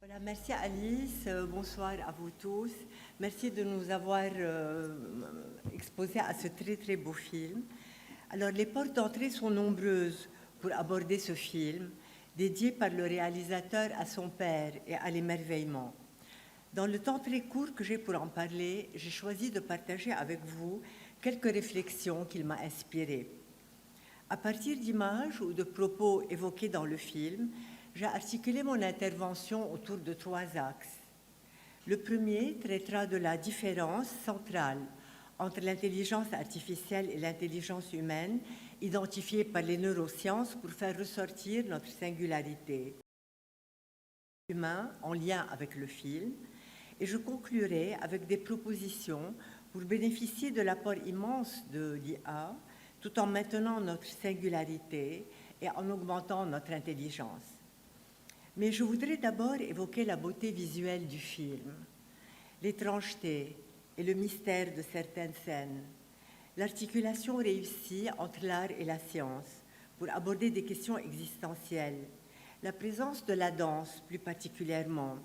Voilà, merci Alice, bonsoir à vous tous. Merci de nous avoir exposés à ce très très beau film. Alors les portes d'entrée sont nombreuses pour aborder ce film, dédié par le réalisateur à son père et à l'émerveillement. Dans le temps très court que j'ai pour en parler, j'ai choisi de partager avec vous quelques réflexions qu'il m'a inspirées. À partir d'images ou de propos évoqués dans le film, j'ai articulé mon intervention autour de 3 axes. Le premier traitera de la différence centrale entre l'intelligence artificielle et l'intelligence humaine, identifiée par les neurosciences pour faire ressortir notre singularité humain en lien avec le film. Et je conclurai avec des propositions pour bénéficier de l'apport immense de l'IA, tout en maintenant notre singularité et en augmentant notre intelligence. Mais je voudrais d'abord évoquer la beauté visuelle du film, l'étrangeté et le mystère de certaines scènes, l'articulation réussie entre l'art et la science pour aborder des questions existentielles, la présence de la danse plus particulièrement,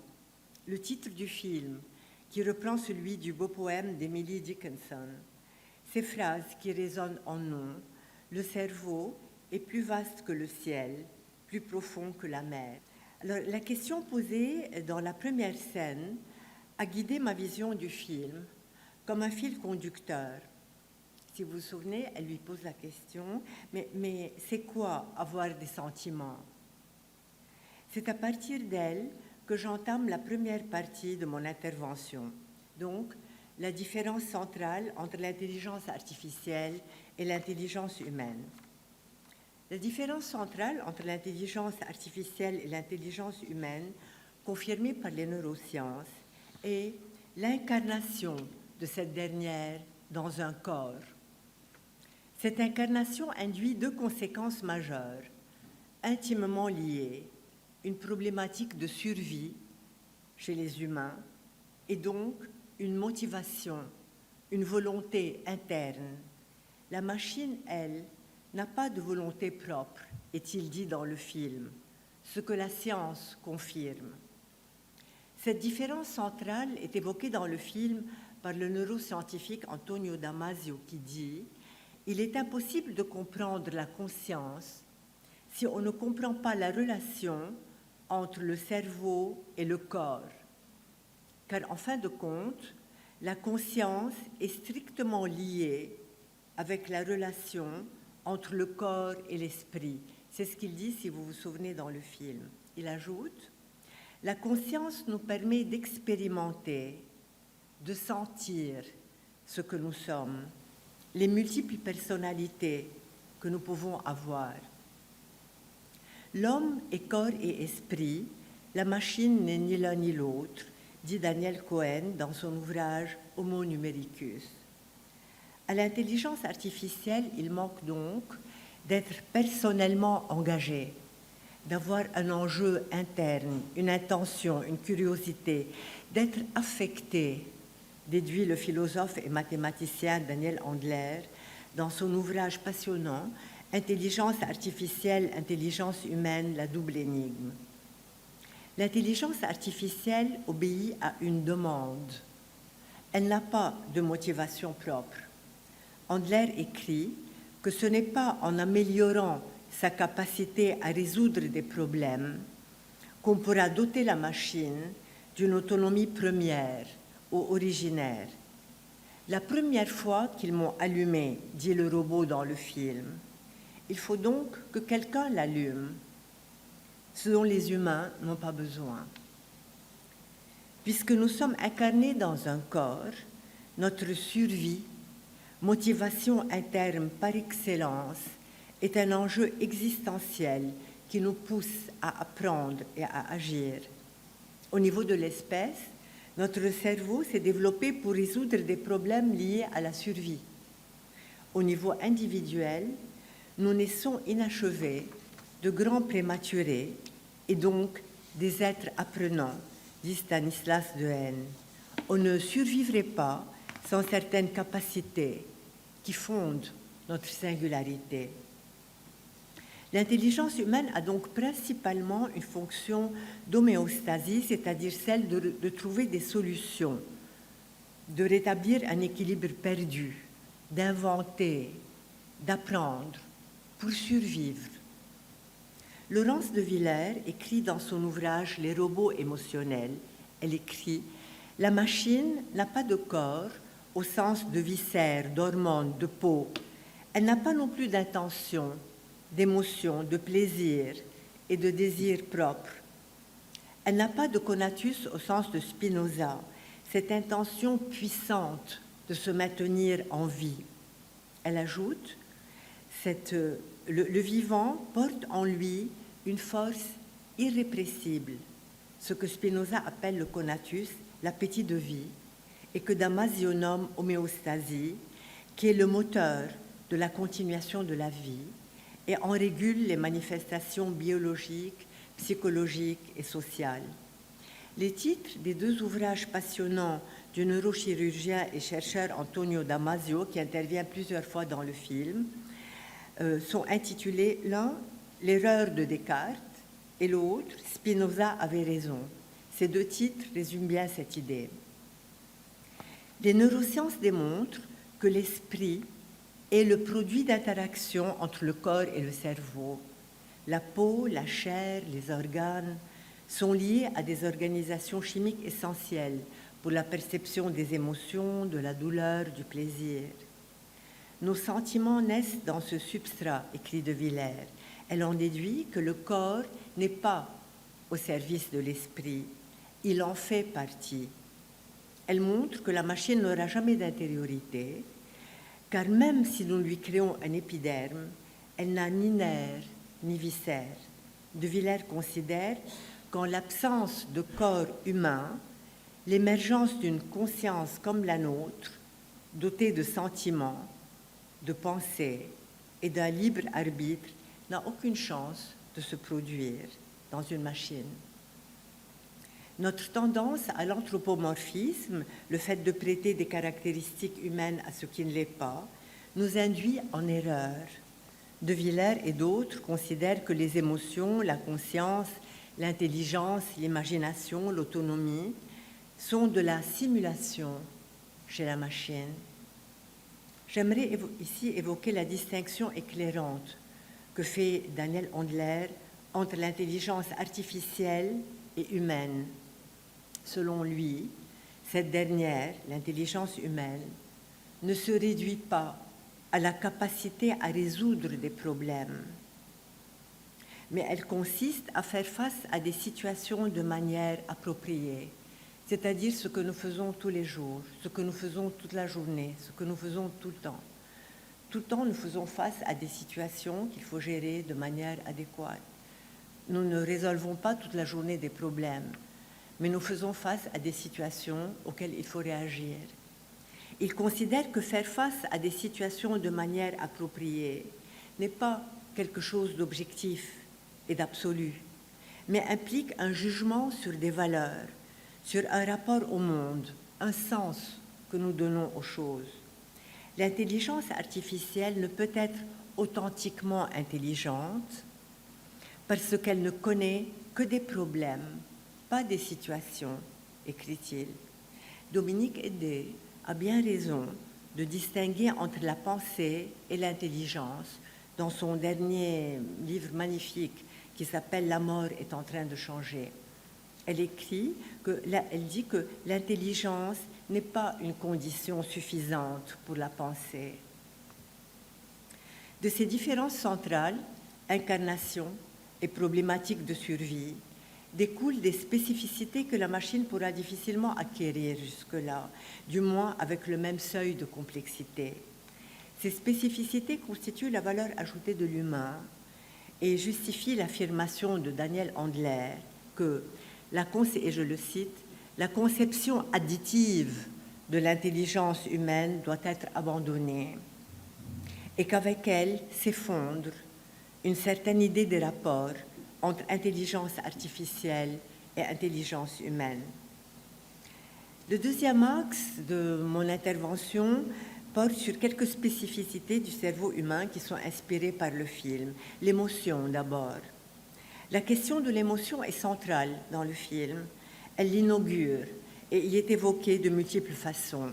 le titre du film qui reprend celui du beau poème d'Emily Dickinson, ces phrases qui résonnent en nous, le cerveau est plus vaste que le ciel, plus profond que la mer. Alors, la question posée dans la première scène a guidé ma vision du film comme un fil conducteur. Si vous vous souvenez, elle lui pose la question, mais c'est quoi avoir des sentiments? C'est à partir d'elle que j'entame la première partie de mon intervention. Donc, la différence centrale entre l'intelligence artificielle et l'intelligence humaine. La différence centrale entre l'intelligence artificielle et l'intelligence humaine, confirmée par les neurosciences, est l'incarnation de cette dernière dans un corps. Cette incarnation induit 2 conséquences majeures, intimement liées, une problématique de survie chez les humains et donc une motivation, une volonté interne. La machine, elle, n'a pas de volonté propre, est-il dit dans le film, ce que la science confirme. Cette différence centrale est évoquée dans le film par le neuroscientifique Antonio Damasio qui dit « Il est impossible de comprendre la conscience si on ne comprend pas la relation entre le cerveau et le corps. Car en fin de compte, la conscience est strictement liée avec la relation entre le corps et l'esprit. » C'est ce qu'il dit, si vous vous souvenez, dans le film. Il ajoute « La conscience nous permet d'expérimenter, de sentir ce que nous sommes, les multiples personnalités que nous pouvons avoir. L'homme est corps et esprit, la machine n'est ni l'un ni l'autre, dit Daniel Cohen dans son ouvrage Homo numericus. À l'intelligence artificielle, il manque donc d'être personnellement engagé, d'avoir un enjeu interne, une intention, une curiosité, d'être affecté, déduit le philosophe et mathématicien Daniel Handler dans son ouvrage passionnant « Intelligence artificielle, intelligence humaine, la double énigme ». L'intelligence artificielle obéit à une demande. Elle n'a pas de motivation propre. Handler écrit que ce n'est pas en améliorant sa capacité à résoudre des problèmes qu'on pourra doter la machine d'une autonomie première ou originaire. La première fois qu'ils m'ont allumé, dit le robot dans le film, il faut donc que quelqu'un l'allume, ce dont les humains n'ont pas besoin. Puisque nous sommes incarnés dans un corps, notre survie, motivation interne par excellence, est un enjeu existentiel qui nous pousse à apprendre et à agir. Au niveau de l'espèce, notre cerveau s'est développé pour résoudre des problèmes liés à la survie. Au niveau individuel, nous naissons inachevés, de grands prématurés et donc des êtres apprenants, dit Stanislas Dehaene. On ne survivrait pas sans certaines capacités qui fondent notre singularité. L'intelligence humaine a donc principalement une fonction d'homéostasie, c'est-à-dire celle de trouver des solutions, de rétablir un équilibre perdu, d'inventer, d'apprendre pour survivre. Laurence de Villers écrit dans son ouvrage « Les robots émotionnels », elle écrit « La machine n'a pas de corps au sens de viscères, d'hormones, de peau. Elle n'a pas non plus d'intention, d'émotion, de plaisir et de désir propre. Elle n'a pas de conatus au sens de Spinoza, cette intention puissante de se maintenir en vie. » Elle ajoute le vivant porte en lui une force irrépressible, ce que Spinoza appelle le conatus, l'appétit de vie, et que Damasio nomme homéostasie, qui est le moteur de la continuation de la vie et en régule les manifestations biologiques, psychologiques et sociales. Les titres des deux ouvrages passionnants du neurochirurgien et chercheur Antonio Damasio, qui intervient plusieurs fois dans le film, sont intitulés l'un « L'erreur de Descartes » et l'autre « Spinoza avait raison ». Ces deux titres résument bien cette idée. Les neurosciences démontrent que l'esprit est le produit d'interaction entre le corps et le cerveau. La peau, la chair, les organes sont liés à des organisations chimiques essentielles pour la perception des émotions, de la douleur, du plaisir. Nos sentiments naissent dans ce substrat, écrit de Villers. Elle en déduit que le corps n'est pas au service de l'esprit, il en fait partie. Elle montre que la machine n'aura jamais d'intériorité, car même si nous lui créons un épiderme, elle n'a ni nerfs ni viscères. De Villers considère qu'en l'absence de corps humain, l'émergence d'une conscience comme la nôtre, dotée de sentiments, de pensée et d'un libre arbitre, n'a aucune chance de se produire dans une machine. Notre tendance à l'anthropomorphisme, le fait de prêter des caractéristiques humaines à ce qui ne l'est pas, nous induit en erreur. De Villers et d'autres considèrent que les émotions, la conscience, l'intelligence, l'imagination, l'autonomie sont de la simulation chez la machine. J'aimerais ici évoquer la distinction éclairante que fait Daniel Handler entre l'intelligence artificielle et humaine. Selon lui, cette dernière, l'intelligence humaine, ne se réduit pas à la capacité à résoudre des problèmes, mais elle consiste à faire face à des situations de manière appropriée, c'est-à-dire ce que nous faisons tous les jours, ce que nous faisons toute la journée, ce que nous faisons tout le temps. Tout le temps, nous faisons face à des situations qu'il faut gérer de manière adéquate. Nous ne résolvons pas toute la journée des problèmes, mais nous faisons face à des situations auxquelles il faut réagir. Il considère que faire face à des situations de manière appropriée n'est pas quelque chose d'objectif et d'absolu, mais implique un jugement sur des valeurs, sur un rapport au monde, un sens que nous donnons aux choses. L'intelligence artificielle ne peut être authentiquement intelligente parce qu'elle ne connaît que des problèmes, pas des situations, écrit-il. Dominique Eddé a bien raison de distinguer entre la pensée et l'intelligence dans son dernier livre magnifique qui s'appelle « La mort est en train de changer ». Elle dit que l'intelligence n'est pas une condition suffisante pour la pensée. De ces différences centrales, incarnation et problématiques de survie, découlent des spécificités que la machine pourra difficilement acquérir jusque-là, du moins avec le même seuil de complexité. Ces spécificités constituent la valeur ajoutée de l'humain et justifient l'affirmation de Daniel Handler que, et je le cite, « la conception additive de l'intelligence humaine doit être abandonnée et qu'avec elle s'effondre une certaine idée des rapports entre intelligence artificielle et intelligence humaine. » Le deuxième axe de mon intervention porte sur quelques spécificités du cerveau humain qui sont inspirées par le film. L'émotion d'abord. La question de l'émotion est centrale dans le film. Elle l'inaugure et y est évoquée de multiples façons.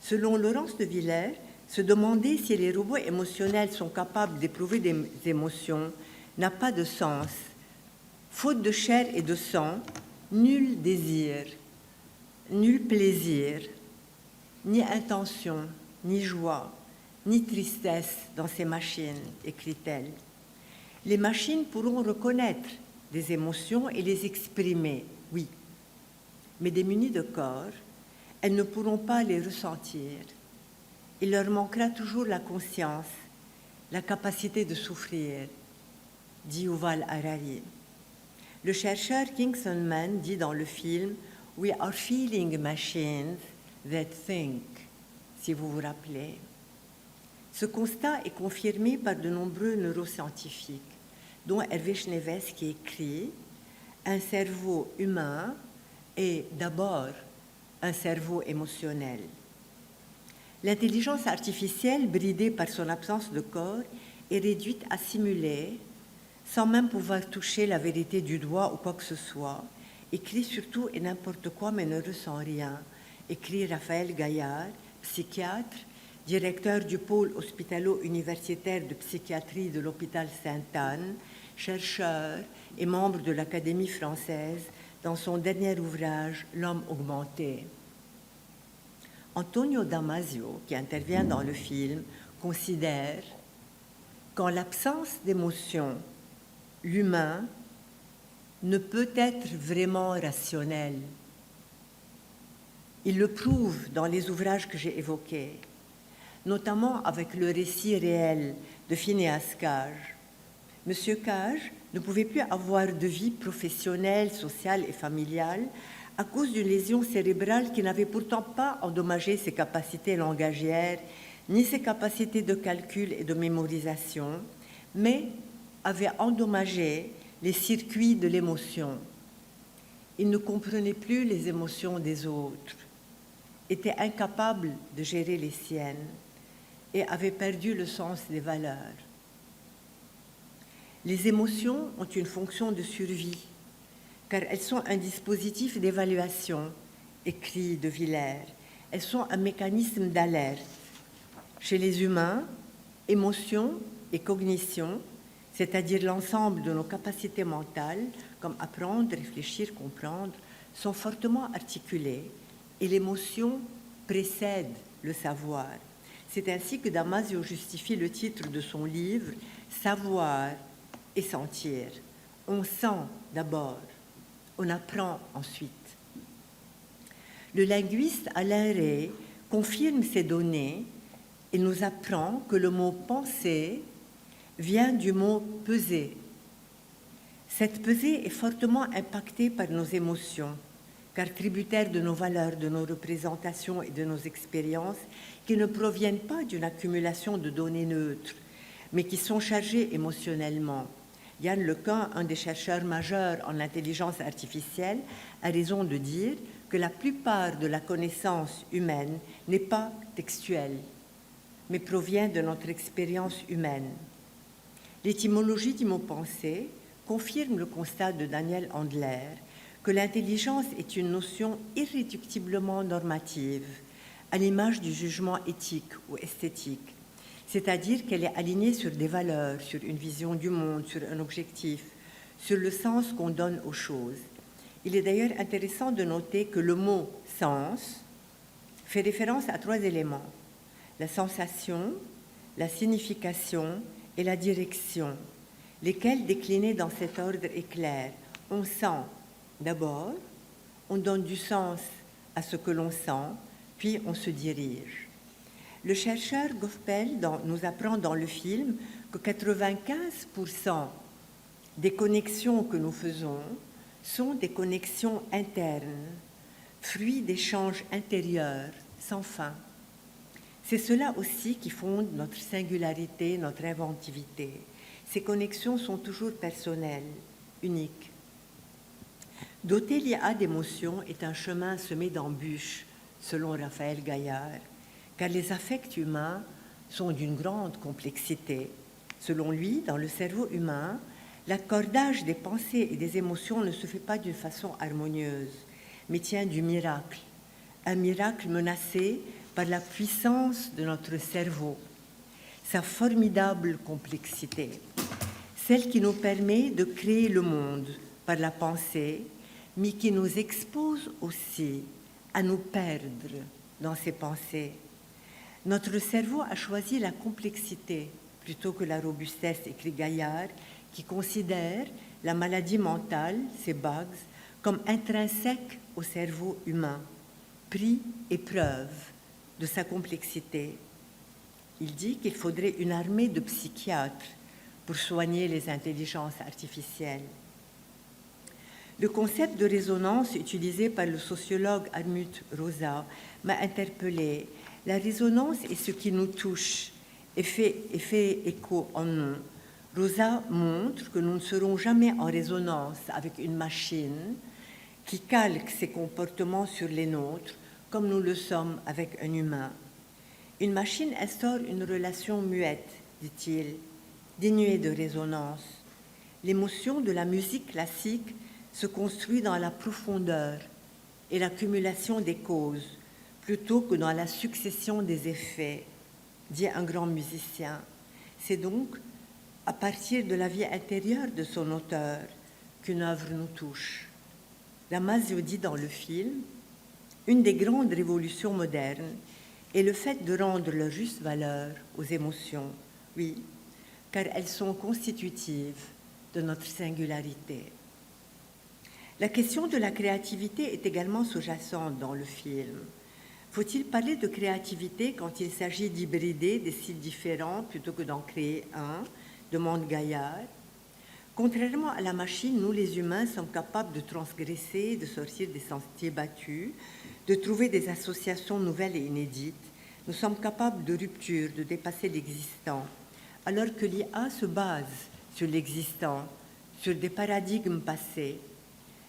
Selon Laurence de Villers, se demander si les robots émotionnels sont capables d'éprouver des émotions n'a pas de sens. Faute de chair et de sang, nul désir, nul plaisir, ni intention, ni joie, ni tristesse dans ces machines, écrit-elle. Les machines pourront reconnaître des émotions et les exprimer, oui, mais démunies de corps, elles ne pourront pas les ressentir. Il leur manquera toujours la conscience, la capacité de souffrir, dit Yuval Harari. Le chercheur Kingston Mann dit dans le film « We are feeling machines that think », si vous vous rappelez. Ce constat est confirmé par de nombreux neuroscientifiques, dont Hervé Schneewes qui écrit « Un cerveau humain est d'abord un cerveau émotionnel ». L'intelligence artificielle, bridée par son absence de corps, est réduite à simuler, sans même pouvoir toucher la vérité du doigt ou quoi que ce soit, écrit surtout et n'importe quoi mais ne ressent rien, écrit Raphaël Gaillard, psychiatre, directeur du pôle hospitalo-universitaire de psychiatrie de l'hôpital Sainte-Anne, chercheur et membre de l'Académie française dans son dernier ouvrage « L'homme augmenté ». Antonio Damasio, qui intervient dans le film, considère qu'en l'absence d'émotion, l'humain ne peut être vraiment rationnel. Il le prouve dans les ouvrages que j'ai évoqués, notamment avec le récit réel de Phinéas Cage. Monsieur Cage ne pouvait plus avoir de vie professionnelle, sociale et familiale à cause d'une lésion cérébrale qui n'avait pourtant pas endommagé ses capacités langagières, ni ses capacités de calcul et de mémorisation, mais avait endommagé les circuits de l'émotion. Il ne comprenait plus les émotions des autres, était incapable de gérer les siennes et avait perdu le sens des valeurs. Les émotions ont une fonction de survie, car elles sont un dispositif d'évaluation, écrit de Villers. Elles sont un mécanisme d'alerte. Chez les humains, émotion et cognition, c'est-à-dire l'ensemble de nos capacités mentales, comme apprendre, réfléchir, comprendre, sont fortement articulées et l'émotion précède le savoir. C'est ainsi que Damasio justifie le titre de son livre « Savoir et sentir ». On sent d'abord, on apprend ensuite. Le linguiste Alain Rey confirme ces données et nous apprend que le mot « penser » vient du mot « peser ». Cette pesée est fortement impactée par nos émotions, car tributaire de nos valeurs, de nos représentations et de nos expériences qui ne proviennent pas d'une accumulation de données neutres, mais qui sont chargées émotionnellement. Yann Lequin, un des chercheurs majeurs en intelligence artificielle, a raison de dire que la plupart de la connaissance humaine n'est pas textuelle, mais provient de notre expérience humaine. L'étymologie du mot « penser » confirme le constat de Daniel Handler que l'intelligence est une notion irréductiblement normative, à l'image du jugement éthique ou esthétique, c'est-à-dire qu'elle est alignée sur des valeurs, sur une vision du monde, sur un objectif, sur le sens qu'on donne aux choses. Il est d'ailleurs intéressant de noter que le mot « sens » fait référence à 3 éléments, la sensation, la signification et la direction, lesquels, déclinés dans cet ordre, est clair. On sent d'abord, on donne du sens à ce que l'on sent, puis on se dirige. Le chercheur Goffpel nous apprend dans le film que 95% des connexions que nous faisons sont des connexions internes, fruits d'échanges intérieurs sans fin. C'est cela aussi qui fonde notre singularité, notre inventivité. Ces connexions sont toujours personnelles, uniques. Doter l'IA d'émotions est un chemin semé d'embûches, selon Raphaël Gaillard, car les affects humains sont d'une grande complexité. Selon lui, dans le cerveau humain, l'accordage des pensées et des émotions ne se fait pas d'une façon harmonieuse, mais tient du miracle, un miracle menacé par la puissance de notre cerveau, sa formidable complexité, celle qui nous permet de créer le monde par la pensée, mais qui nous expose aussi à nous perdre dans ces pensées. Notre cerveau a choisi la complexité plutôt que la robustesse, écrit Gaillard, qui considère la maladie mentale, ces bugs, comme intrinsèque au cerveau humain, prix et preuve de sa complexité. Il dit qu'il faudrait une armée de psychiatres pour soigner les intelligences artificielles. Le concept de résonance utilisé par le sociologue Armut Rosa m'a interpellée. La résonance est ce qui nous touche et fait écho en nous. Rosa montre que nous ne serons jamais en résonance avec une machine qui calque ses comportements sur les nôtres, comme nous le sommes avec un humain. Une machine instaure une relation muette, dit-il, dénuée de résonance. L'émotion de la musique classique se construit dans la profondeur et l'accumulation des causes, plutôt que dans la succession des effets, dit un grand musicien. C'est donc à partir de la vie intérieure de son auteur qu'une œuvre nous touche. Damasio dit dans le film, une des grandes révolutions modernes est le fait de rendre leur juste valeur aux émotions, oui, car elles sont constitutives de notre singularité. La question de la créativité est également sous-jacente dans le film. Faut-il parler de créativité quand il s'agit d'hybrider des styles différents plutôt que d'en créer un, demande Gaillard. Contrairement à la machine, nous les humains sommes capables de transgresser, de sortir des sentiers battus, de trouver des associations nouvelles et inédites. Nous sommes capables de rupture, de dépasser l'existant, alors que l'IA se base sur l'existant, sur des paradigmes passés.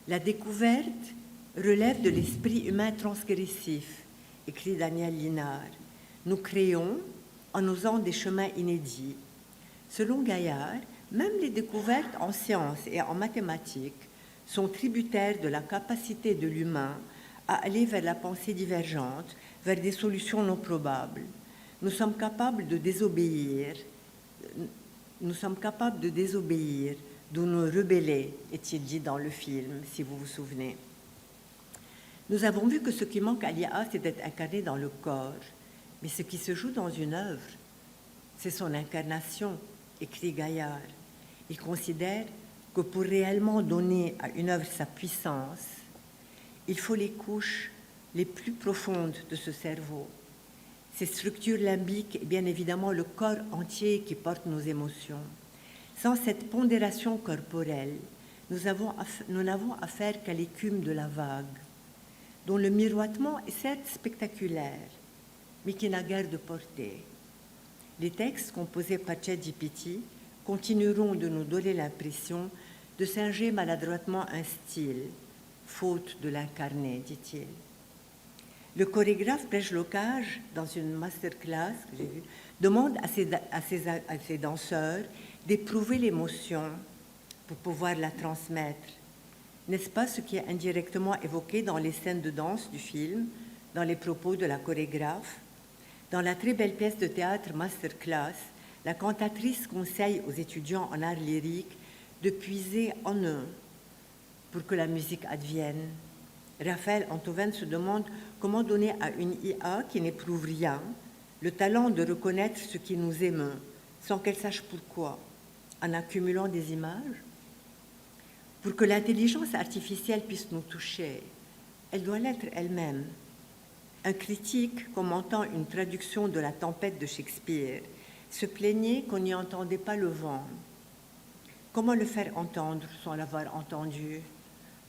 La découverte relève de l'esprit humain transgressif, écrit Daniel Linard. Nous créons en osant des chemins inédits. Selon Gaillard, même les découvertes en sciences et en mathématiques sont tributaires de la capacité de l'humain à aller vers la pensée divergente, vers des solutions non probables. Nous sommes capables de désobéir, d'où nous rebeller, est-il dit dans le film, si vous vous souvenez. Nous avons vu que ce qui manque à l'IA, c'est d'être incarné dans le corps. Mais ce qui se joue dans une œuvre, c'est son incarnation, écrit Gaillard. Il considère que pour réellement donner à une œuvre sa puissance, il faut les couches les plus profondes de ce cerveau. Ces structures limbiques et bien évidemment le corps entier qui porte nos émotions. Sans cette pondération corporelle, nous n'avons affaire qu'à l'écume de la vague, dont le miroitement est certes spectaculaire, mais qui n'a guère de portée. Les textes composés par ChatGPT continueront de nous donner l'impression de singer maladroitement un style, faute de l'incarner, dit-il. Le chorégraphe Plej Lokaj, dans une masterclass que j'ai vue, demande à ses danseurs d'éprouver l'émotion pour pouvoir la transmettre. N'est-ce pas ce qui est indirectement évoqué dans les scènes de danse du film, dans les propos de la chorégraphe? Dans la très belle pièce de théâtre Masterclass, la cantatrice conseille aux étudiants en art lyrique de puiser en eux pour que la musique advienne. Raphaël Enthoven se demande comment donner à une IA qui n'éprouve rien le talent de reconnaître ce qui nous émeut, sans qu'elle sache pourquoi, en accumulant des images. Pour que l'intelligence artificielle puisse nous toucher, elle doit l'être elle-même. Un critique, commentant une traduction de La Tempête de Shakespeare, se plaignait qu'on n'y entendait pas le vent. Comment le faire entendre sans l'avoir entendu?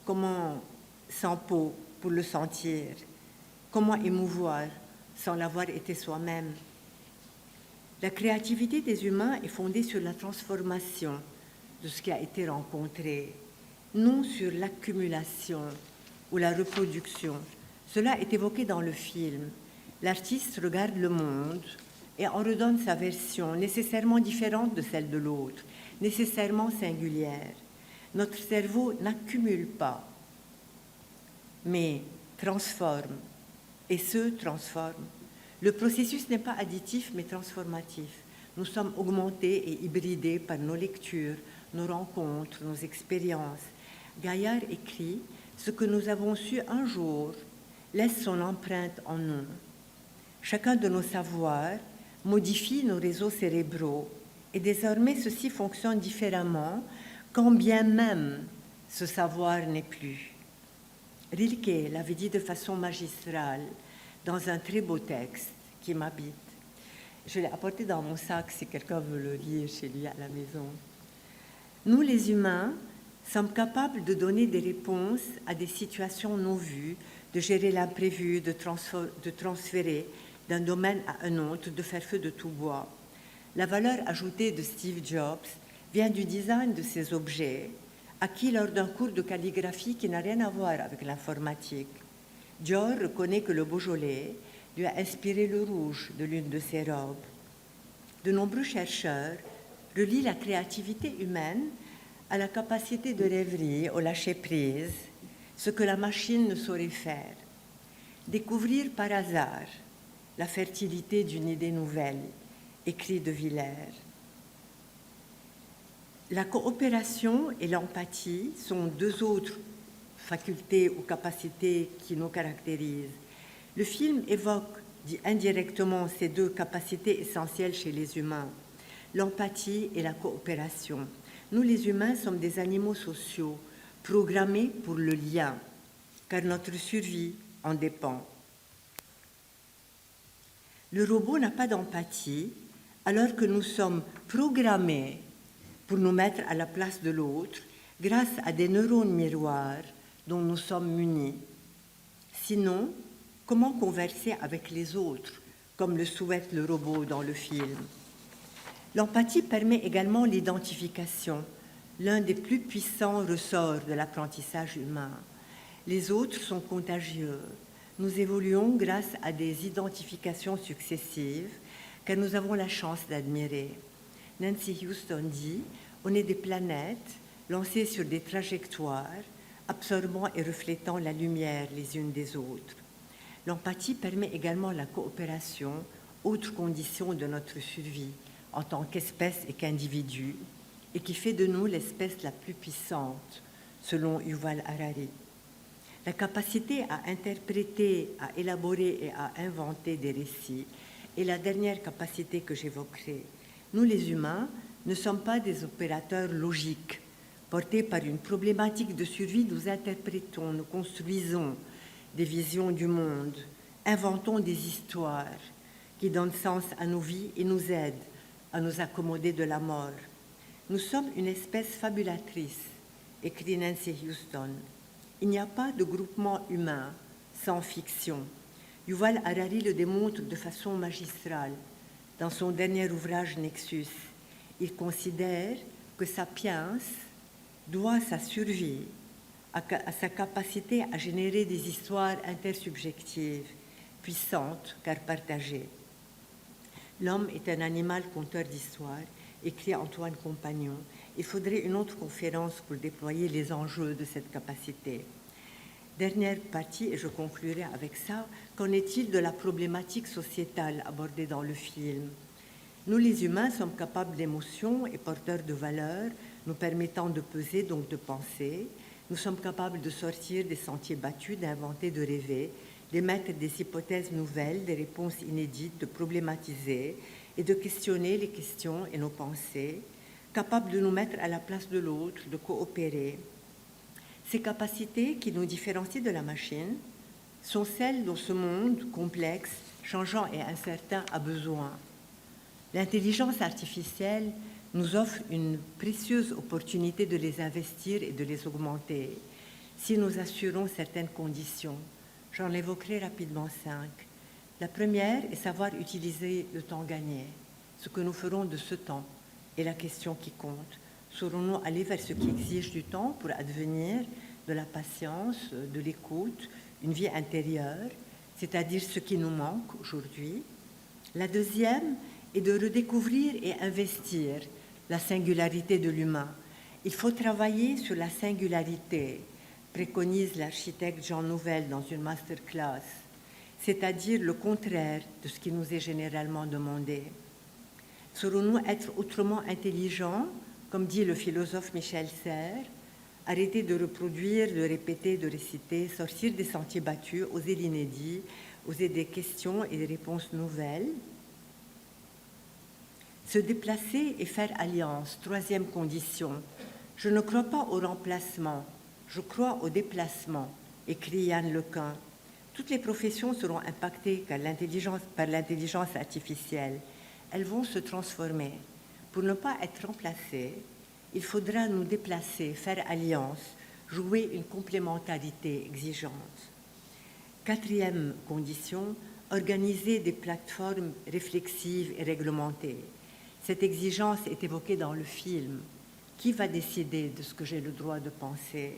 Comment sans peau pour le sentir? Comment émouvoir sans l'avoir été soi-même? La créativité des humains est fondée sur la transformation de ce qui a été rencontré, non sur l'accumulation ou la reproduction. Cela est évoqué dans le film. L'artiste regarde le monde et en redonne sa version, nécessairement différente de celle de l'autre, nécessairement singulière. Notre cerveau n'accumule pas, mais transforme, et se transforme. Le processus n'est pas additif, mais transformatif. Nous sommes augmentés et hybridés par nos lectures, nos rencontres, nos expériences. Gaillard écrit « Ce que nous avons su un jour laisse son empreinte en nous. Chacun de nos savoirs modifie nos réseaux cérébraux et désormais ceux-ci fonctionnent différemment quand bien même ce savoir n'est plus. » Rilke l'avait dit de façon magistrale dans un très beau texte qui m'habite. Je l'ai apporté dans mon sac si quelqu'un veut le lire chez lui à la maison. Nous, les humains, sommes capables de donner des réponses à des situations non vues, de gérer l'imprévu, de transférer d'un domaine à un autre, de faire feu de tout bois. La valeur ajoutée de Steve Jobs vient du design de ces objets, acquis lors d'un cours de calligraphie qui n'a rien à voir avec l'informatique. Dior reconnaît que le Beaujolais lui a inspiré le rouge de l'une de ses robes. De nombreux chercheurs relient la créativité humaine à la capacité de rêverie, au lâcher-prise, ce que la machine ne saurait faire. Découvrir par hasard la fertilité d'une idée nouvelle, écrit de Villers. La coopération et l'empathie sont deux autres facultés ou capacités qui nous caractérisent. Le film évoque indirectement ces deux capacités essentielles chez les humains, l'empathie et la coopération. Nous, les humains, sommes des animaux sociaux, programmés pour le lien, car notre survie en dépend. Le robot n'a pas d'empathie, alors que nous sommes programmés pour nous mettre à la place de l'autre grâce à des neurones miroirs dont nous sommes munis. Sinon, comment converser avec les autres, comme le souhaite le robot dans le film? L'empathie permet également l'identification, l'un des plus puissants ressorts de l'apprentissage humain. Les autres sont contagieux. Nous évoluons grâce à des identifications successives, car nous avons la chance d'admirer. Nancy Houston dit « On est des planètes lancées sur des trajectoires, absorbant et reflétant la lumière les unes des autres. » L'empathie permet également la coopération, autre condition de notre survie en tant qu'espèce et qu'individu, et qui fait de nous l'espèce la plus puissante, selon Yuval Harari. La capacité à interpréter, à élaborer et à inventer des récits est la dernière capacité que j'évoquerai. Nous, les humains, ne sommes pas des opérateurs logiques. Portés par une problématique de survie, nous interprétons, nous construisons des visions du monde, inventons des histoires qui donnent sens à nos vies et nous aident à nous accommoder de la mort. Nous sommes une espèce fabulatrice, écrit Nancy Houston. Il n'y a pas de groupement humain sans fiction. Yuval Harari le démontre de façon magistrale dans son dernier ouvrage Nexus. Il considère que Sapiens doit sa survie à sa capacité à générer des histoires intersubjectives, puissantes car partagées. L'homme est un animal conteur d'histoires, écrit Antoine Compagnon. Il faudrait une autre conférence pour déployer les enjeux de cette capacité. Dernière partie, et je conclurai avec ça, qu'en est-il de la problématique sociétale abordée dans le film? Nous, les humains, sommes capables d'émotions et porteurs de valeurs, nous permettant de peser, donc de penser. Nous sommes capables de sortir des sentiers battus, d'inventer, de rêver, d'émettre des hypothèses nouvelles, des réponses inédites, de problématiser et de questionner les questions et nos pensées, capables de nous mettre à la place de l'autre, de coopérer. Ces capacités qui nous différencient de la machine sont celles dont ce monde complexe, changeant et incertain a besoin. L'intelligence artificielle nous offre une précieuse opportunité de les investir et de les augmenter si nous assurons certaines conditions. J'en évoquerai rapidement 5. La première est savoir utiliser le temps gagné. Ce que nous ferons de ce temps est la question qui compte. Saurons-nous aller vers ce qui exige du temps pour advenir de la patience, de l'écoute, une vie intérieure? c'est-à-dire ce qui nous manque aujourd'hui. La deuxième est de redécouvrir et investir la singularité de l'humain. Il faut travailler sur la singularité, préconise l'architecte Jean Nouvel dans une masterclass, c'est-à-dire le contraire de ce qui nous est généralement demandé. Saurons-nous être autrement intelligents, comme dit le philosophe Michel Serres, arrêter de reproduire, de répéter, de réciter, sortir des sentiers battus, oser l'inédit, oser des questions et des réponses nouvelles. Se déplacer et faire alliance, troisième condition. Je ne crois pas au remplacement, je crois au déplacement, écrit Yann Lequin. Toutes les professions seront impactées par l'intelligence artificielle. Elles vont se transformer. Pour ne pas être remplacées, il faudra nous déplacer, faire alliance, jouer une complémentarité exigeante. Quatrième condition, organiser des plateformes réflexives et réglementées. Cette exigence est évoquée dans le film. Qui va décider de ce que j'ai le droit de penser?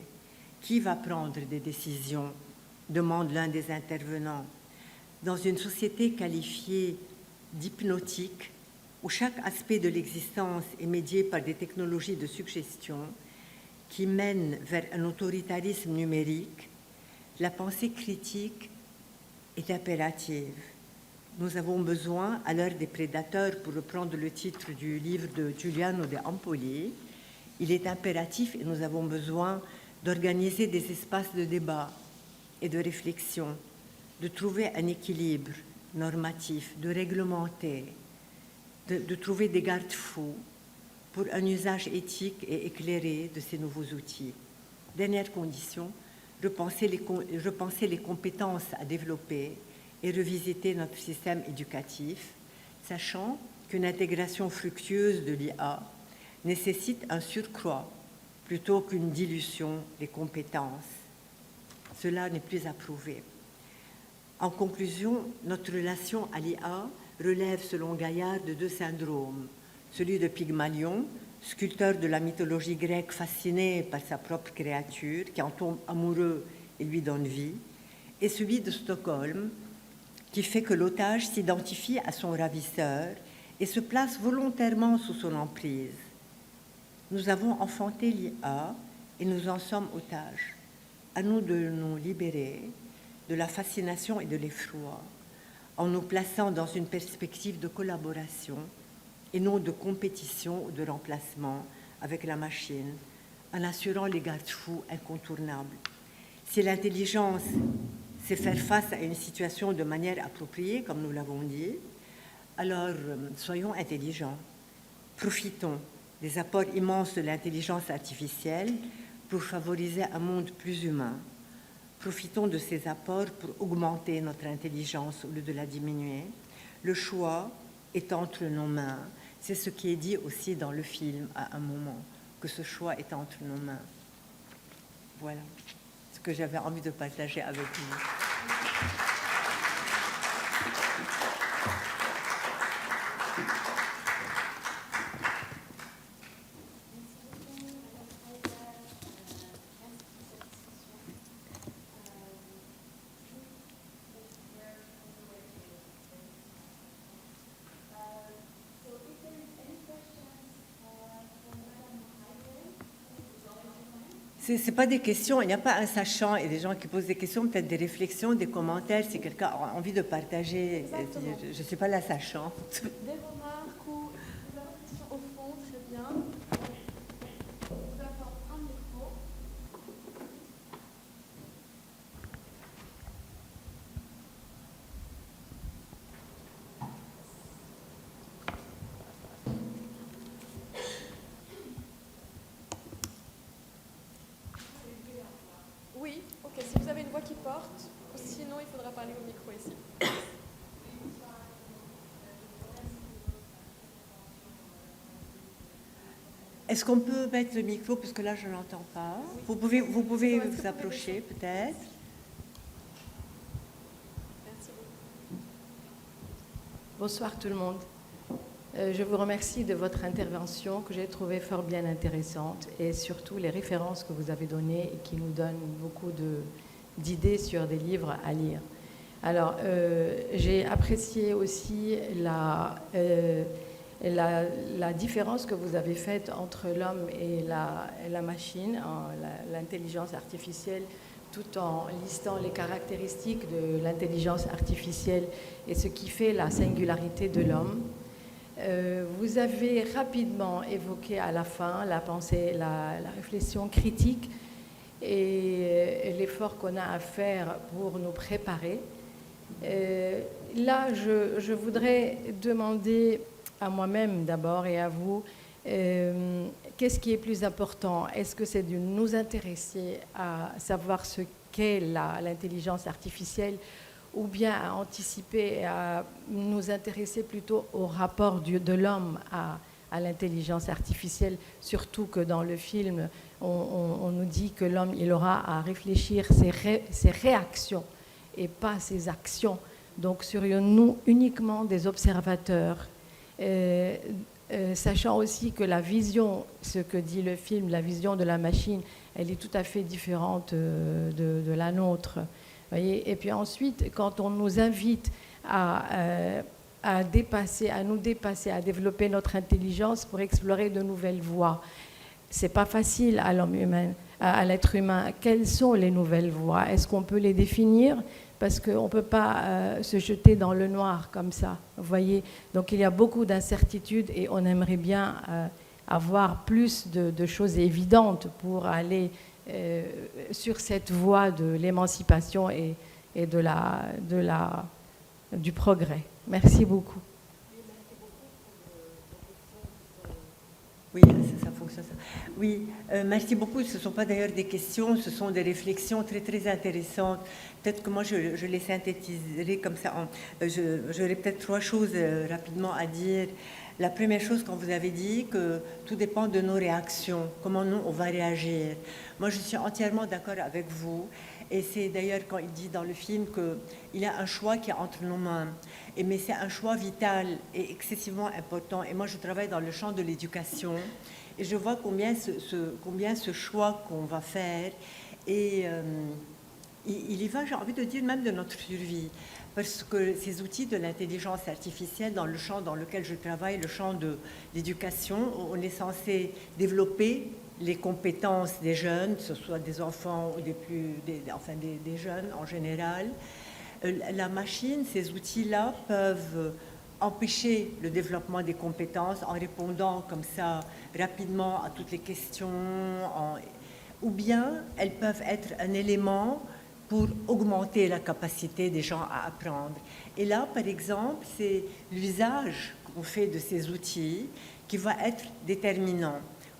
Qui va prendre des décisions? Demande l'un des intervenants. Dans une société qualifiée d'hypnotique, où chaque aspect de l'existence est médié par des technologies de suggestion qui mènent vers un autoritarisme numérique, la pensée critique est impérative. Nous avons besoin, à l'heure des prédateurs, pour reprendre le titre du livre de Giuliano de Ampoli, il est impératif et nous avons besoin d'organiser des espaces de débat et de réflexion, de trouver un équilibre normatif, de réglementer, de trouver des garde-fous pour un usage éthique et éclairé de ces nouveaux outils. Dernière condition, repenser les compétences à développer et revisiter notre système éducatif, sachant qu'une intégration fructueuse de l'IA nécessite un surcroît plutôt qu'une dilution des compétences. Cela n'est plus approuvé. En conclusion, notre relation à l'IA relève, selon Gaillard, de deux syndromes. Celui de Pygmalion, sculpteur de la mythologie grecque fasciné par sa propre créature, qui en tombe amoureux et lui donne vie, et celui de Stockholm, qui fait que l'otage s'identifie à son ravisseur et se place volontairement sous son emprise. Nous avons enfanté l'IA et nous en sommes otages. À nous de nous libérer de la fascination et de l'effroi, en nous plaçant dans une perspective de collaboration et non de compétition ou de remplacement avec la machine, en assurant les garde-fous incontournables. Si l'intelligence sait faire face à une situation de manière appropriée, comme nous l'avons dit, alors soyons intelligents. Profitons des apports immenses de l'intelligence artificielle pour favoriser un monde plus humain. Profitons de ces apports pour augmenter notre intelligence au lieu de la diminuer. Le choix est entre nos mains. C'est ce qui est dit aussi dans le film à un moment, que ce choix est entre nos mains. Voilà ce que j'avais envie de partager avec vous. Ce n'est pas des questions, il n'y a pas un sachant et des gens qui posent des questions, peut-être des réflexions, des commentaires, si quelqu'un a envie de partager. Exactement. Je ne suis pas la sachante. Des remarques ou des questions au fond, très bien. Je vous apporte un micro. Oui, ok, si vous avez une voix qui porte, sinon il faudra parler au micro ici. Est-ce qu'on peut mettre le micro, parce que là je ne l'entends pas. Oui. Vous pouvez vous approcher peut-être. Merci beaucoup. Bonsoir tout le monde. Je vous remercie de votre intervention que j'ai trouvée fort bien intéressante et surtout les références que vous avez données et qui nous donnent beaucoup d'idées sur des livres à lire. Alors, j'ai apprécié aussi la différence que vous avez faite entre l'homme et la machine, l'intelligence artificielle, tout en listant les caractéristiques de l'intelligence artificielle et ce qui fait la singularité de l'homme. Vous avez rapidement évoqué à la fin la pensée, la réflexion critique et l'effort qu'on a à faire pour nous préparer. Là, je voudrais demander à moi-même d'abord et à vous, qu'est-ce qui est plus important? Est-ce que c'est de nous intéresser à savoir ce qu'est l'intelligence artificielle ou bien à anticiper et à nous intéresser plutôt au rapport de l'homme à l'intelligence artificielle, surtout que dans le film, on nous dit que l'homme, il aura à réfléchir ses réactions et pas ses actions. Donc, serions-nous uniquement des observateurs, sachant aussi que la vision, ce que dit le film, la vision de la machine, elle est tout à fait différente de la nôtre. Voyez. Et puis ensuite, quand on nous invite à nous dépasser, à développer notre intelligence pour explorer de nouvelles voies, c'est pas facile à l'homme humain, à l'être humain. Quelles sont les nouvelles voies? Est-ce qu'on peut les définir? Parce qu'on ne peut pas se jeter dans le noir comme ça, vous voyez. Donc il y a beaucoup d'incertitudes et on aimerait bien avoir plus de choses évidentes pour aller sur cette voie de l'émancipation et du progrès. Merci beaucoup. Oui, ça fonctionne. Ça. Oui, merci beaucoup. Ce ne sont pas d'ailleurs des questions, ce sont des réflexions très, très intéressantes. Peut-être que moi, je les synthétiserai comme ça. J'aurais peut-être 3 choses rapidement à dire. La première chose, quand vous avez dit que tout dépend de nos réactions, comment nous, on va réagir. Moi, je suis entièrement d'accord avec vous. Et c'est d'ailleurs quand il dit dans le film qu'il y a un choix qui est entre nos mains. Mais c'est un choix vital et excessivement important. Et moi, je travaille dans le champ de l'éducation. Et je vois combien ce choix qu'on va faire, et il y va, j'ai envie de dire, même de notre survie. Parce que ces outils de l'intelligence artificielle, dans le champ dans lequel je travaille, le champ de l'éducation, on est censé développer les compétences des jeunes, que ce soit des enfants ou des jeunes en général. La machine, ces outils-là peuvent empêcher le développement des compétences en répondant comme ça rapidement à toutes les questions, ou bien elles peuvent être un élément pour augmenter la capacité des gens à apprendre. Et là, par exemple, c'est l'usage qu'on fait de ces outils qui va être déterminant.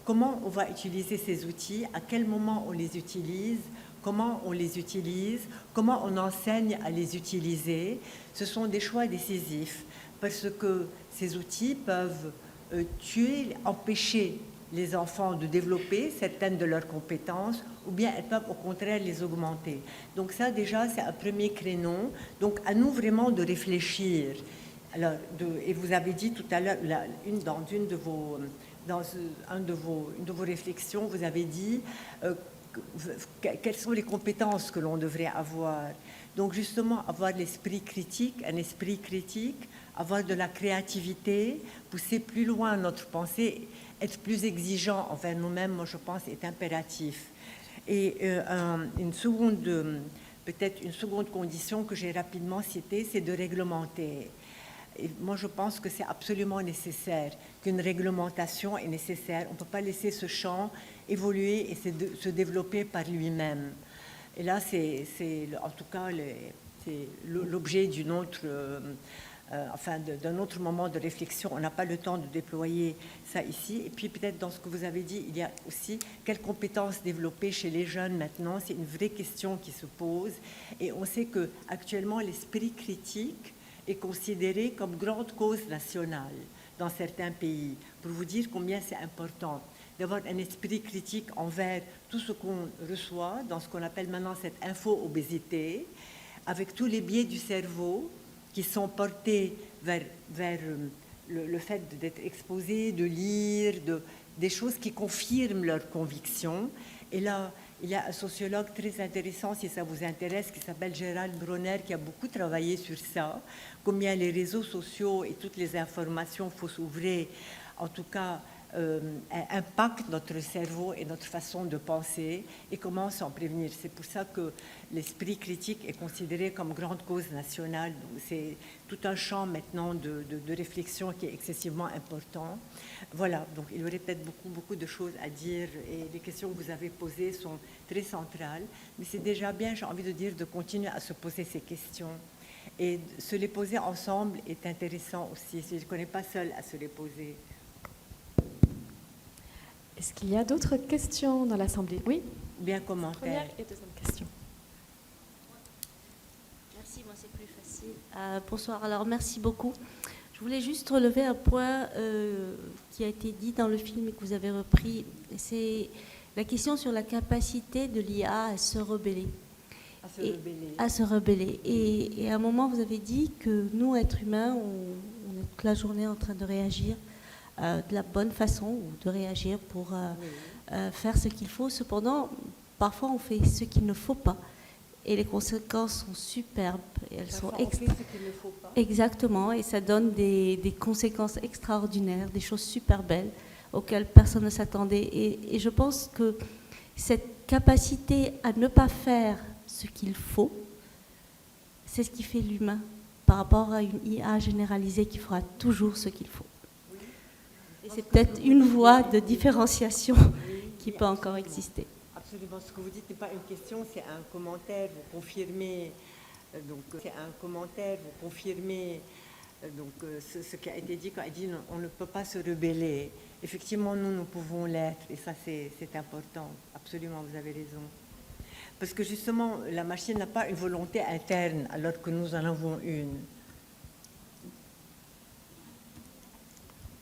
Comment on va utiliser ces outils, à quel moment on les utilise, comment on les utilise, comment on enseigne à les utiliser. Ce sont des choix décisifs parce que ces outils peuvent empêcher les enfants de développer certaines de leurs compétences ou bien elles peuvent au contraire les augmenter. Donc ça déjà c'est un premier créneau. Donc à nous vraiment de réfléchir. Alors, et vous avez dit tout à l'heure, dans une de vos réflexions, vous avez dit quelles sont les compétences que l'on devrait avoir. Donc justement, avoir l'esprit critique, un esprit critique, avoir de la créativité, pousser plus loin notre pensée, être plus exigeant envers nous-mêmes, moi je pense, est impératif. Et peut-être une seconde condition que j'ai rapidement citée, c'est de réglementer. Et moi, je pense que c'est absolument nécessaire, qu'une réglementation est nécessaire. On ne peut pas laisser ce champ évoluer et se développer par lui-même. Et là, c'est en tout cas l'objet d'une autre, d'un autre moment de réflexion. On n'a pas le temps de déployer ça ici. Et puis peut-être dans ce que vous avez dit, il y a aussi quelles compétences développer chez les jeunes maintenant. C'est une vraie question qui se pose. Et on sait qu'actuellement, l'esprit critique est considéré comme grande cause nationale dans certains pays, pour vous dire combien c'est important d'avoir un esprit critique envers tout ce qu'on reçoit dans ce qu'on appelle maintenant cette info-obésité, avec tous les biais du cerveau qui sont portés vers le fait d'être exposé, de lire, des choses qui confirment leurs convictions. Et là, Il y a un sociologue très intéressant, si ça vous intéresse, qui s'appelle Gérald Bronner, qui a beaucoup travaillé sur ça, combien les réseaux sociaux et toutes les informations fausses ouvrées, en tout cas, impactent notre cerveau et notre façon de penser et comment s'en prévenir. C'est pour ça que l'esprit critique est considéré comme grande cause nationale. Donc c'est tout un champ maintenant de réflexion qui est excessivement important. Voilà, donc il y aurait peut-être beaucoup de choses à dire et les questions que vous avez posées sont très centrales, mais c'est déjà bien, j'ai envie de dire, de continuer à se poser ces questions. Et se les poser ensemble est intéressant aussi, si je ne connais pas seul à se les poser. Est-ce qu'il y a d'autres questions dans l'Assemblée? Oui, Bien commentaire. première et deuxième question. Merci, moi c'est plus facile. Bonsoir, alors merci beaucoup. Je voulais juste relever un point qui a été dit dans le film et que vous avez repris. C'est la question sur la capacité de l'IA à se rebeller. À se rebeller. Et à un moment, vous avez dit que nous, êtres humains, on est toute la journée en train de réagir de la bonne façon ou de réagir pour faire ce qu'il faut. Cependant, parfois, on fait ce qu'il ne faut pas. Et les conséquences sont superbes. Et elles sont exactement. Et ça donne des conséquences extraordinaires, des choses super belles auxquelles personne ne s'attendait. Et je pense que cette capacité à ne pas faire ce qu'il faut, c'est ce qui fait l'humain par rapport à une IA généralisée qui fera toujours ce qu'il faut. Et c'est peut-être une voie de différenciation qui peut encore exister. Absolument, ce que vous dites n'est pas une question, c'est un commentaire, vous confirmez, c'est un commentaire, vous confirmez ce qui a été dit quand il dit on ne peut pas se rebeller. Effectivement, nous pouvons l'être, et ça c'est important, absolument, vous avez raison. Parce que justement, la machine n'a pas une volonté interne, alors que nous en avons une.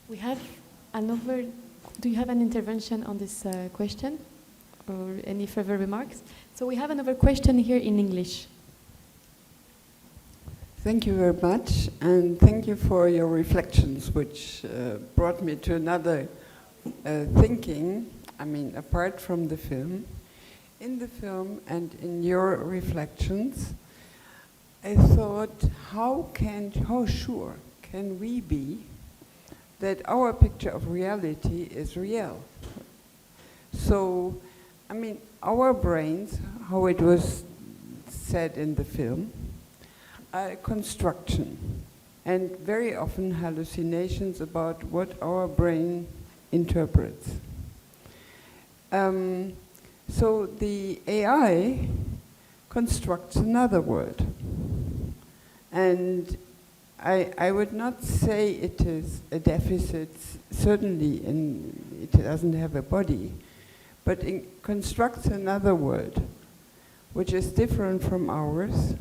We have another. Do you have an intervention on this question, or any further remarks? So we have another question here in English. Thank you very much, and thank you for your reflections, which brought me to another thinking. I mean, apart from the film. In the film and in your reflections, I thought, how sure can we be that our picture of reality is real? So, I mean, our brains, how it was said in the film, are a construction, and very often hallucinations about what our brain interprets. So the AI constructs another world. And I would not say it is a deficit, certainly it doesn't have a body, but it constructs another world, which is different from ours.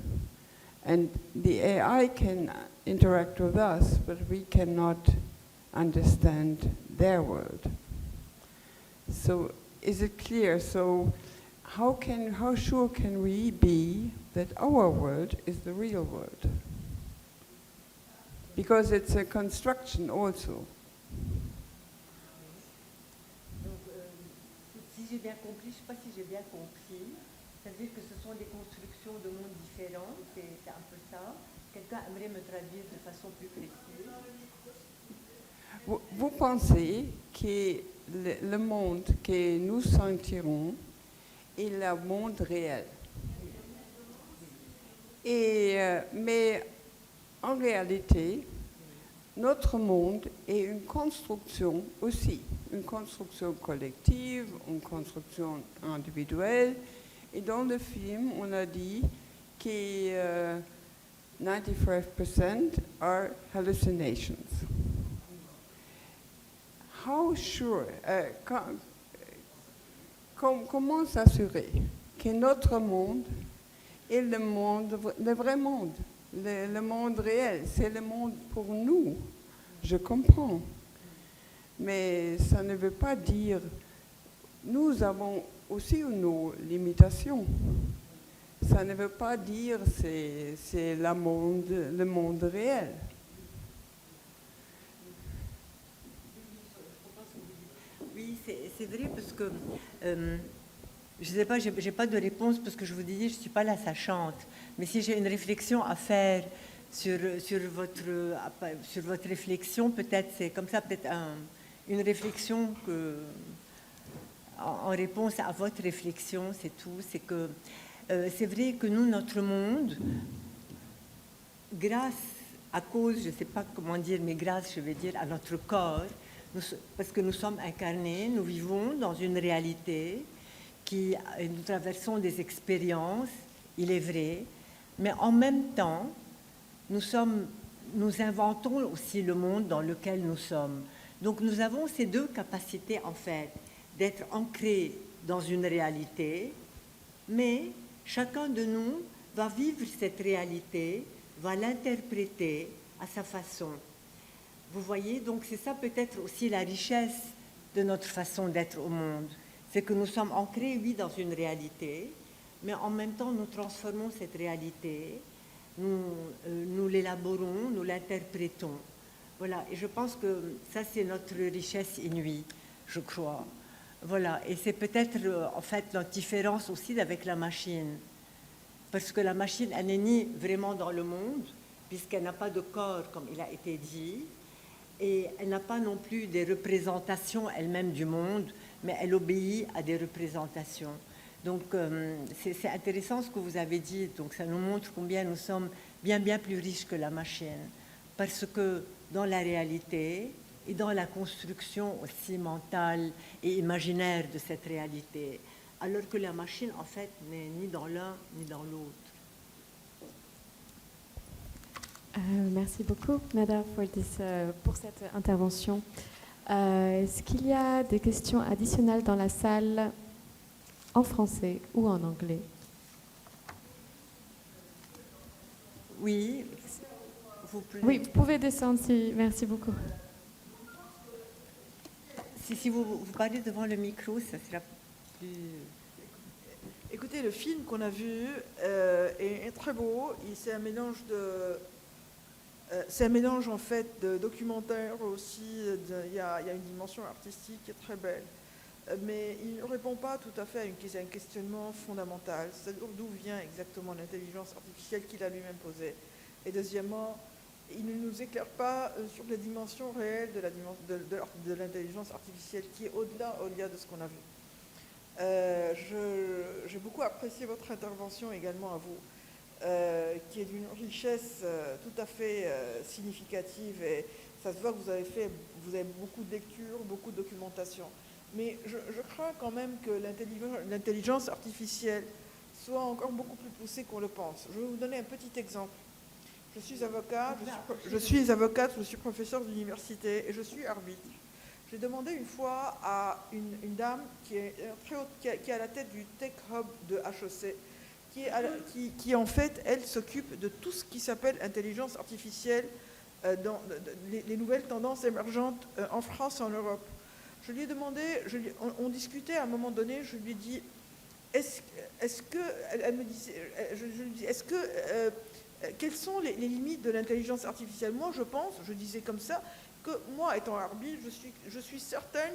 And the AI can interact with us, but we cannot understand their world. So is it clear? So how sure can we be that our world is the real world? Because it's a construction also. Donc, si j'ai bien compris, je ne sais pas si j'ai bien compris, ça veut dire que ce sont des constructions de mondes différents, c'est un peu ça. Quelqu'un aimerait me traduire de façon plus précise? Vous pensez que le monde que nous sentirons est le monde réel. Mais en réalité, notre monde est une construction aussi, une construction collective, une construction individuelle. Et dans le film, on a dit que 95% are hallucinations. How sure, comment s'assurer que notre monde est le vrai monde, le monde réel, c'est le monde pour nous, je comprends. Mais ça ne veut pas dire, nous avons aussi nos limitations. Ça ne veut pas dire c'est le monde réel. Oui, c'est vrai parce que je ne sais pas, j'ai pas de réponse parce que je vous dis, je ne suis pas la sachante. Mais si j'ai une réflexion à faire sur votre réflexion, peut-être c'est comme ça, peut-être une réflexion en réponse à votre réflexion, c'est tout. C'est que c'est vrai que nous, notre monde, à cause, je ne sais pas comment dire, mais grâce, je vais dire, à notre corps, parce que nous sommes incarnés, nous vivons dans une réalité nous traversons des expériences, il est vrai, mais en même temps, nous inventons aussi le monde dans lequel nous sommes. Donc nous avons ces deux capacités, en fait, d'être ancrés dans une réalité, mais chacun de nous va vivre cette réalité, va l'interpréter à sa façon. Vous voyez, donc c'est ça peut-être aussi la richesse de notre façon d'être au monde. C'est que nous sommes ancrés, oui, dans une réalité, mais en même temps, nous transformons cette réalité, nous l'élaborons, nous l'interprétons. Voilà, et je pense que ça, c'est notre richesse inouïe, je crois. Voilà, et c'est peut-être, en fait, notre différence aussi avec la machine. Parce que la machine, elle n'est ni vraiment dans le monde, puisqu'elle n'a pas de corps, comme il a été dit, et elle n'a pas non plus des représentations elle-même du monde, mais elle obéit à des représentations. Donc, c'est intéressant ce que vous avez dit. Donc, ça nous montre combien nous sommes bien, bien plus riches que la machine. Parce que dans la réalité et dans la construction aussi mentale et imaginaire de cette réalité, alors que la machine, en fait, n'est ni dans l'un ni dans l'autre. Merci beaucoup, Nada, pour cette intervention. Est-ce qu'il y a des questions additionnelles dans la salle en français ou en anglais? Oui, oui, vous pouvez descendre, merci beaucoup. Si vous parlez devant le micro, ça sera plus... Écoutez, le film qu'on a vu est très beau. C'est un mélange en fait de documentaire aussi. Il y a une dimension artistique qui est très belle, mais il ne répond pas tout à fait à un questionnement fondamental, c'est-à-dire d'où vient exactement l'intelligence artificielle qu'il a lui-même posée. Et deuxièmement, il ne nous éclaire pas sur la dimension réelle de l'intelligence artificielle qui est au-delà de ce qu'on a vu. J'ai beaucoup apprécié votre intervention également à vous, qui est d'une richesse tout à fait significative, et ça se voit que vous avez beaucoup de lectures, beaucoup de documentation. Mais je crains quand même que l'intelligence artificielle soit encore beaucoup plus poussée qu'on le pense. Je vais vous donner un petit exemple. Je suis avocate, je suis professeure d'université et je suis arbitre. J'ai demandé une fois à une dame qui est très haute, qui est à la tête du Tech Hub de HEC, qui en fait, elle s'occupe de tout ce qui s'appelle intelligence artificielle, dans les nouvelles tendances émergentes en France et en Europe. Je lui ai demandé, on discutait à un moment donné, je lui ai dit, quelles sont les limites de l'intelligence artificielle? Moi, je disais comme ça, que moi, étant arbitre, je suis certaine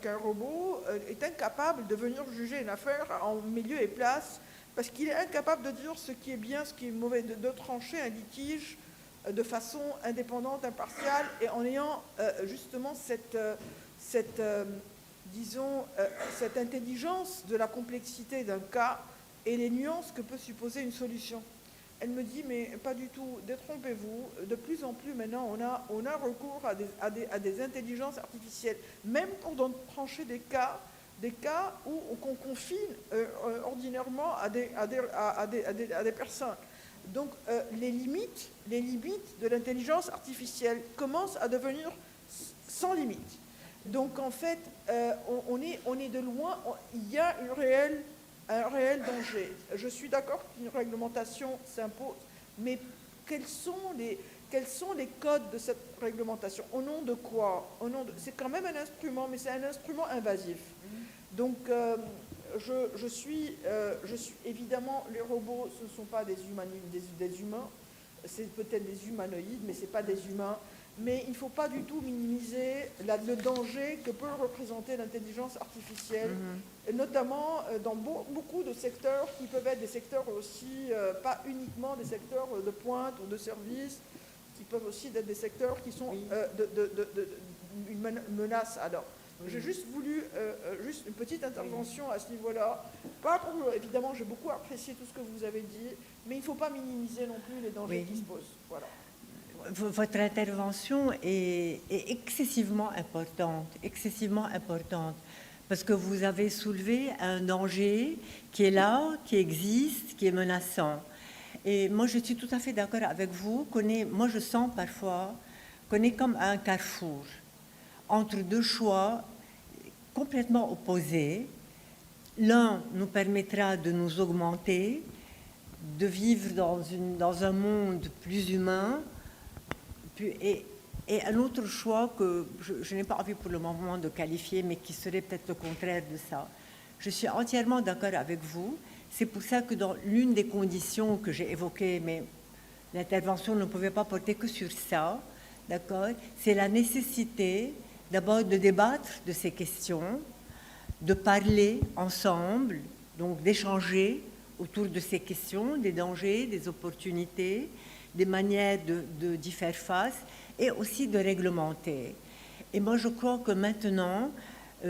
qu'un robot est incapable de venir juger une affaire en milieu et place, parce qu'il est incapable de dire ce qui est bien, ce qui est mauvais, de trancher un litige de façon indépendante, impartiale, et en ayant justement cette intelligence de la complexité d'un cas et les nuances que peut supposer une solution. Elle me dit, mais pas du tout, détrompez-vous, de plus en plus maintenant, on a recours à des intelligences artificielles, même pour trancher des cas où qu'on confine ordinairement à des personnes. Donc les limites de l'intelligence artificielle commencent à devenir sans limite. Donc en fait, on est de loin, il y a un réel danger. Je suis d'accord qu'une réglementation s'impose, mais quels sont les codes de cette réglementation? Au nom de quoi? C'est quand même un instrument, mais c'est un instrument invasif. Donc je suis évidemment, les robots, ce ne sont pas des humains, c'est peut-être des humanoïdes, mais ce n'est pas des humains. mais il ne faut pas du tout minimiser le danger que peut représenter l'intelligence artificielle, et notamment dans beaucoup de secteurs qui peuvent être des secteurs aussi, pas uniquement des secteurs de pointe ou de service, qui peuvent aussi être des secteurs qui sont une menace. Alors, j'ai juste voulu juste une petite intervention à ce niveau-là. Évidemment, j'ai beaucoup apprécié tout ce que vous avez dit, mais il ne faut pas minimiser non plus les dangers qui se posent. Voilà. Votre intervention est excessivement importante, parce que vous avez soulevé un danger qui est là, qui existe, qui est menaçant. Et moi, je suis tout à fait d'accord avec vous. Moi, je sens parfois qu'on est comme à un carrefour entre deux choix complètement opposés. L'un nous permettra de nous augmenter, de vivre dans un monde plus humain, et un autre choix que je n'ai pas envie pour le moment de qualifier, mais qui serait peut-être le contraire de ça. Je suis entièrement d'accord avec vous. C'est pour ça que dans l'une des conditions que j'ai évoquées, mais l'intervention ne pouvait pas porter que sur ça, d'accord, c'est la nécessité d'abord de débattre de ces questions, de parler ensemble, donc d'échanger autour de ces questions, des dangers, des opportunités, des manières d'y faire face, et aussi de réglementer. Et moi, je crois que maintenant,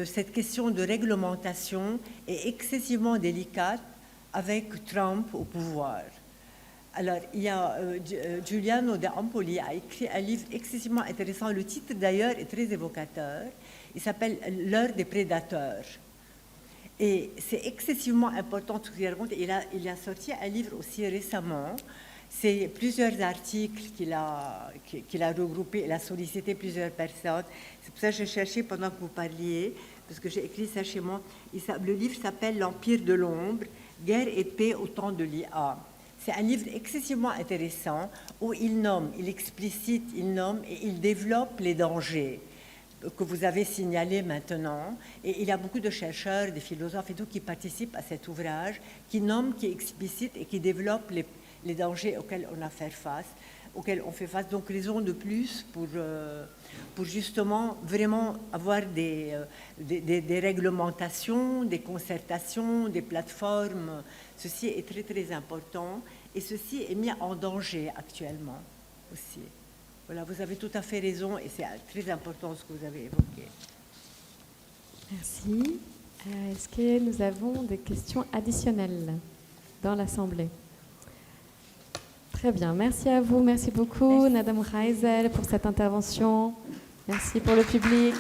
cette question de réglementation est excessivement délicate avec Trump au pouvoir. Alors, il y a Giuliano De Empoli a écrit un livre excessivement intéressant. Le titre, d'ailleurs, est très évocateur. Il s'appelle « L'heure des prédateurs ». Et c'est excessivement important tout ce qu'il raconte. Il a sorti un livre aussi récemment. C'est plusieurs articles qu'il a regroupés. Il a sollicité plusieurs personnes. C'est pour ça que j'ai cherché pendant que vous parliez, parce que j'ai écrit ça chez moi. Le livre s'appelle « L'Empire de l'ombre, guerre et paix au temps de l'IA ». C'est un livre excessivement intéressant où il nomme, il explicite, il nomme et il développe les dangers que vous avez signalés maintenant. Et il y a beaucoup de chercheurs, des philosophes et tout qui participent à cet ouvrage, qui nomment, qui explicitent et qui développent les dangers auxquels on fait face. Donc, raison de plus pour justement vraiment avoir des réglementations, des concertations, des plateformes. Ceci est très, très important et ceci est mis en danger actuellement aussi. Voilà, vous avez tout à fait raison et c'est très important ce que vous avez évoqué. Merci. Est-ce que nous avons des questions additionnelles dans l'Assemblée? Très bien, merci à vous, merci beaucoup, Nadam Reiser, pour cette intervention. Merci pour le public.